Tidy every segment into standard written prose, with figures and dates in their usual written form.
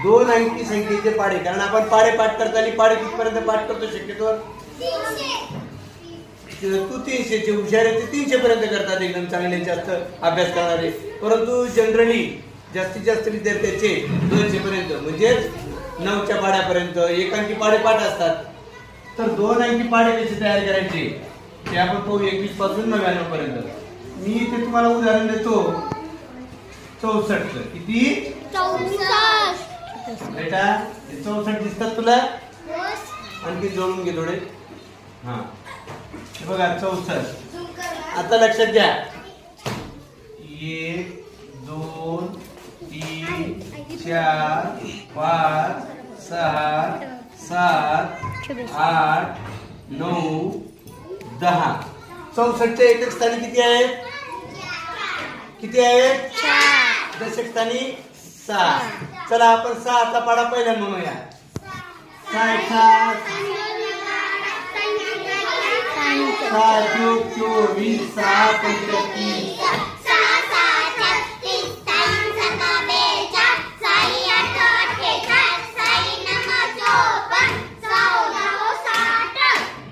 दोन अंकी संख्येचे पाढे, कारण आपण पाढे पाठ करताना पाढे कितपर्यंत पाठ करतो शक्यतो? तू 300चे हुशार आहे ते 300 पर्यंत करतात, एकदम चांगले जास्त अभ्यास करणारे. परंतु जनरली जास्तीत जास्त विद्यार्थ्याचे 200 पर्यंत, म्हणजेच 9च्या पाढ्यापर्यंत एक अंकी पाढे पाठ असतात. तर दोन अंकी पाढे कसे तयार करायचे ते आपण पाहू 21 पासून 99 पर्यंत. मी इथे तुम्हाला उदाहरण देतो 64चं. किती? 64. बेटा 64 दिसतात तुला? आणखी जोडून घे थोडे. हा बघा 64. आता लक्षात घ्या 1 2 3 4 5 6 7 8 9 10. 64च्या एकक स्थानी किती आहेत? किती आहेत? 4. दशक स्थानी 6. चला आपण 6चा पाढा पहिल्यांदा म्हणूया. 6 7 24 6 35.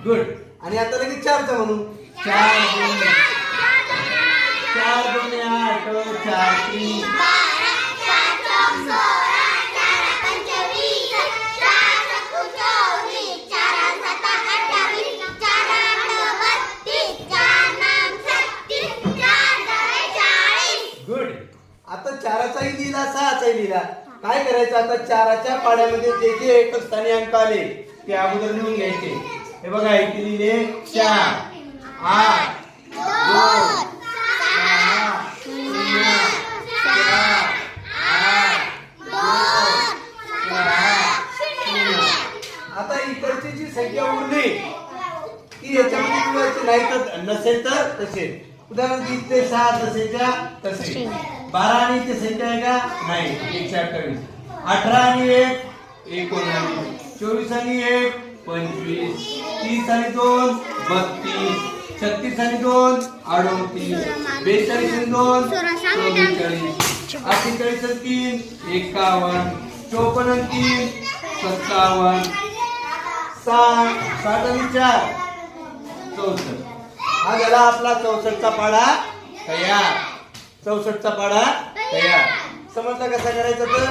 गुड. आणि आता लगेच 4चा म्हणू. 4 2 8 4 3 गुड. आता 4चाही लिहिला 6चाही लिहिला. काय करायचं आता? 4च्या पाढ्यामध्ये जे जे एकक स्थानी अंक आले ते अगोदर लिहून घ्यायचे. हे बघा इथे लिहिले 4 8 2 6 0 4 8 2 6 0. आता इकडची जी संख्या उरली ती याच्यामध्ये मिळवायची नाही तर नसेल तर तसेच. उदाहरण 3 ते 6 तसेच्या तसे. 12 आणि इथे संख्या आहे का? नाही. 128. 18 आणि 1 19. 24 आणि 1 25. 30 आणि 2 32. 36 आणि 2 38. 42 आणि 2 44. 48 आणि 3 51. 54 आणि 3 57. 60 आणि 4 64. हा झाला आपला 64चा पाढा तयार. 64चा पाढा तयार. समजला कसा करायचा तर?